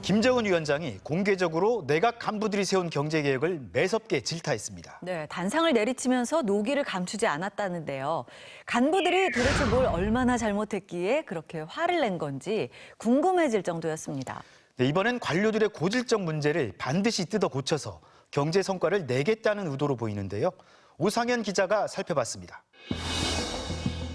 김정은 위원장이 공개적으로 내각 간부들이 세운 경제계획을 매섭게 질타했습니다. 네, 단상을 내리치면서 노기를 감추지 않았다는데요. 간부들이 도대체 뭘 얼마나 잘못했기에 그렇게 화를 낸 건지 궁금해질 정도였습니다. 네, 이번엔 관료들의 고질적 문제를 반드시 뜯어 고쳐서 경제 성과를 내겠다는 의도로 보이는데요. 오상현 기자가 살펴봤습니다.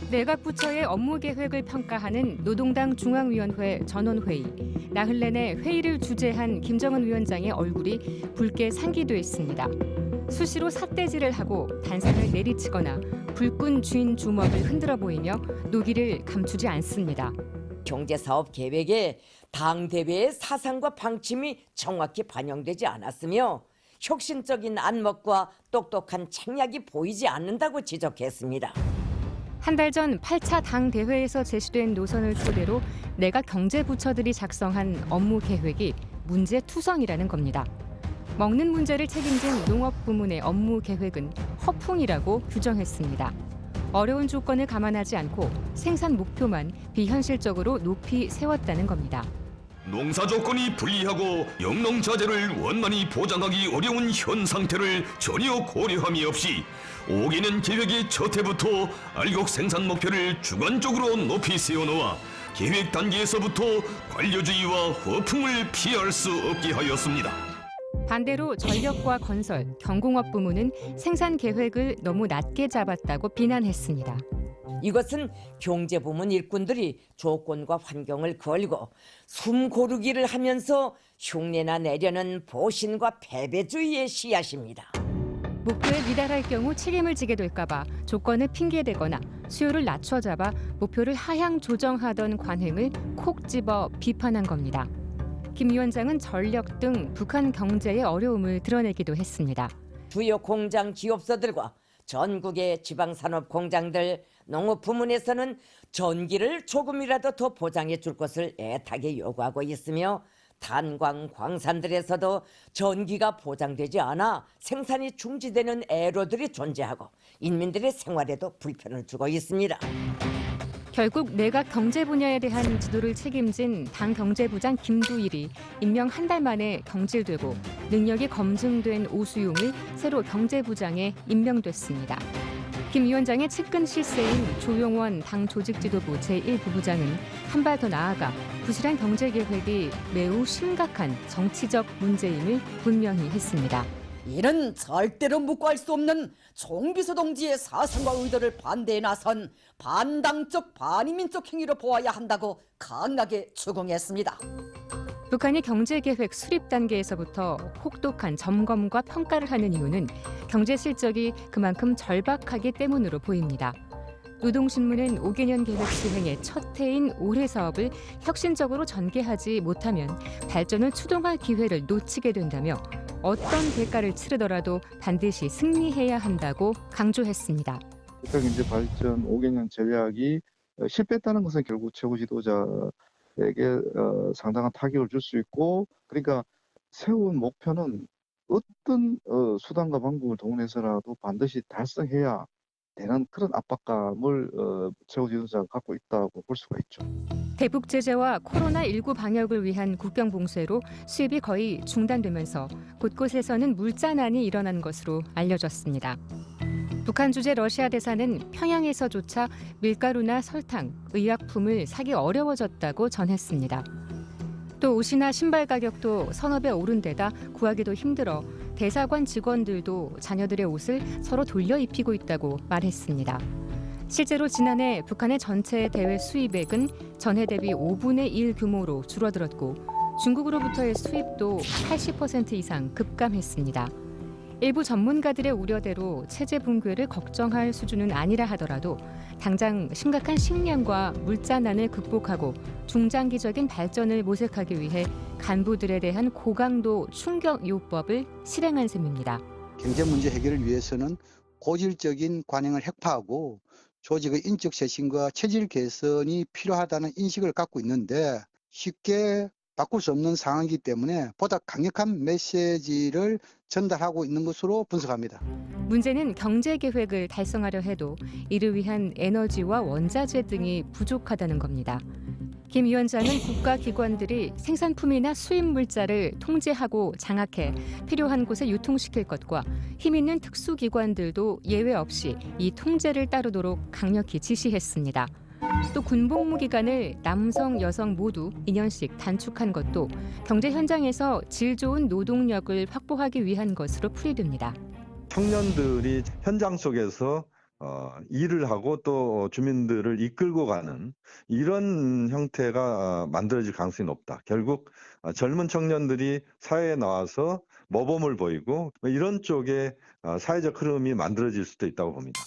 내각 부처의 업무 계획을 평가하는 노동당 중앙위원회 전원회의. 나흘 내내 회의를 주재한 김정은 위원장의 얼굴이 붉게 상기돼 있습니다. 수시로 삿대질을 하고 단상을 내리치거나 불끈 쥔 주먹을 흔들어 보이며 노기를 감추지 않습니다. 경제사업 계획에 당 대회의 사상과 방침이 정확히 반영되지 않았으며 혁신적인 안목과 똑똑한 책략이 보이지 않는다고 지적했습니다. 한 달 전 8차 당 대회에서 제시된 노선을 토대로 내각 경제부처들이 작성한 업무 계획이 문제투성이라는 겁니다. 먹는 문제를 책임진 농업부문의 업무 계획은 허풍이라고 규정했습니다. 어려운 조건을 감안하지 않고 생산 목표만 비현실적으로 높이 세웠다는 겁니다. 농사 조건이 불리하고 영농자재를 원만히 보장하기 어려운 현 상태를 전혀 고려함이 없이 5개년 계획의 첫 해부터 알곡 생산 목표를 주관적으로 높이 세워놓아 계획 단계에서부터 관료주의와 허풍을 피할 수 없게 하였습니다. 반대로 전력과 건설, 경공업 부문은 생산 계획을 너무 낮게 잡았다고 비난했습니다. 이것은 경제부문 일꾼들이 조건과 환경을 걸고 숨 고르기를 하면서 흉내나 내려는 보신과 패배주의의 씨앗입니다. 목표에 미달할 경우 책임을 지게 될까 봐 조건을 핑계대거나 수요를 낮춰잡아 목표를 하향 조정하던 관행을 콕 집어 비판한 겁니다. 김 위원장은 전력 등 북한 경제의 어려움을 드러내기도 했습니다. 주요 공장 기업소들과 전국의 지방산업 공장들, 농업 부문에서는 전기를 조금이라도 더 보장해 줄 것을 애타게 요구하고 있으며 탄광 광산들에서도 전기가 보장되지 않아 생산이 중지되는 애로들이 존재하고 인민들의 생활에도 불편을 주고 있습니다. 결국 내각 경제 분야에 대한 지도를 책임진 당 경제부장 김두일이 임명 한 달 만에 경질되고 능력이 검증된 오수용이 새로 경제부장에 임명됐습니다. 김 위원장의 측근 실세인 조용원 당 조직지도부 제1부부장은 한 발 더 나아가 부실한 경제계획이 매우 심각한 정치적 문제임을 분명히 했습니다. 이는 절대로 묵과할 수 없는 총비서 동지의 사상과 의도를 반대에 나선 반당적 반이민적 행위로 보아야 한다고 강하게 추궁했습니다. 북한이 경제계획 수립 단계에서부터 혹독한 점검과 평가를 하는 이유는 경제 실적이 그만큼 절박하기 때문으로 보입니다. 노동신문은 5개년 계획 수행의 첫 해인 올해 사업을 혁신적으로 전개하지 못하면 발전을 추동할 기회를 놓치게 된다며 어떤 대가를 치르더라도 반드시 승리해야 한다고 강조했습니다. 국가 경제 발전 5개년 전략이 실패했다는 것은 결국 최고 지도자에게 상당한 타격을 줄 수 있고, 그러니까 세운 목표는 어떤 수단과 방법을 동원해서라도 반드시 달성해야 되는 그런 압박감을 최고 지도자가 갖고 있다고 볼 수가 있죠. 대북 제재와 코로나19 방역을 위한 국경 봉쇄로 수입이 거의 중단되면서 곳곳에서는 물자난이 일어난 것으로 알려졌습니다. 북한 주재 러시아 대사는 평양에서조차 밀가루나 설탕, 의약품을 사기 어려워졌다고 전했습니다. 또 옷이나 신발 가격도 서너 배 오른 데다 구하기도 힘들어 대사관 직원들도 자녀들의 옷을 서로 돌려 입히고 있다고 말했습니다. 실제로 지난해 북한의 전체 대외 수입액은 전해 대비 5분의 1 규모로 줄어들었고 중국으로부터의 수입도 80% 이상 급감했습니다. 일부 전문가들의 우려대로 체제 붕괴를 걱정할 수준은 아니라 하더라도 당장 심각한 식량과 물자난을 극복하고 중장기적인 발전을 모색하기 위해 간부들에 대한 고강도 충격 요법을 실행한 셈입니다. 경제 문제 해결을 위해서는 고질적인 관행을 획파하고 조직의 인적 쇄신과 체질 개선이 필요하다는 인식을 갖고 있는데 쉽게 바꿀 수 없는 상황이기 때문에 보다 강력한 메시지를 전달하고 있는 것으로 분석합니다. 문제는 경제 계획을 달성하려 해도 이를 위한 에너지와 원자재 등이 부족하다는 겁니다. 김 위원장은 국가기관들이 생산품이나 수입 물자를 통제하고 장악해 필요한 곳에 유통시킬 것과 힘 있는 특수기관들도 예외 없이 이 통제를 따르도록 강력히 지시했습니다. 또 군복무 기간을 남성, 여성 모두 2년씩 단축한 것도 경제 현장에서 질 좋은 노동력을 확보하기 위한 것으로 풀이됩니다. 청년들이 현장 속에서 일을 하고 또 주민들을 이끌고 가는 이런 형태가 만들어질 가능성이 높다. 결국 젊은 청년들이 사회에 나와서 모범을 보이고 이런 쪽에 사회적 흐름이 만들어질 수도 있다고 봅니다.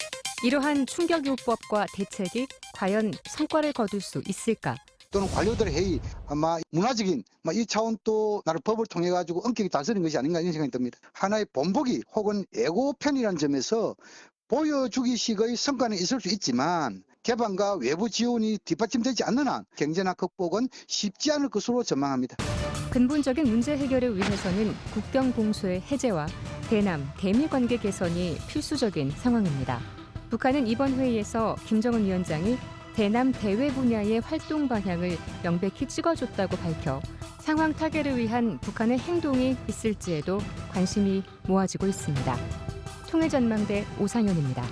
이러한 충격요법과 대책이 과연 성과를 거둘 수 있을까? 또는 관료들의 회의, 아마 문화적인 이 차원 또 나를 법을 통해 가지고 엄격히 다스리는 것이 아닌가 이런 생각이 듭니다. 하나의 본보기 혹은 예고편이라는 점에서 보여주기식의 성과는 있을 수 있지만 개방과 외부 지원이 뒷받침되지 않는 한 경제난 극복은 쉽지 않을 것으로 전망합니다. 근본적인 문제 해결을 위해서는 국경 봉쇄의 해제와 대남, 대미 관계 개선이 필수적인 상황입니다. 북한은 이번 회의에서 김정은 위원장이 대남 대외 분야의 활동 방향을 명백히 찍어줬다고 밝혀 상황 타개를 위한 북한의 행동이 있을지에도 관심이 모아지고 있습니다. 통일전망대 오상현입니다.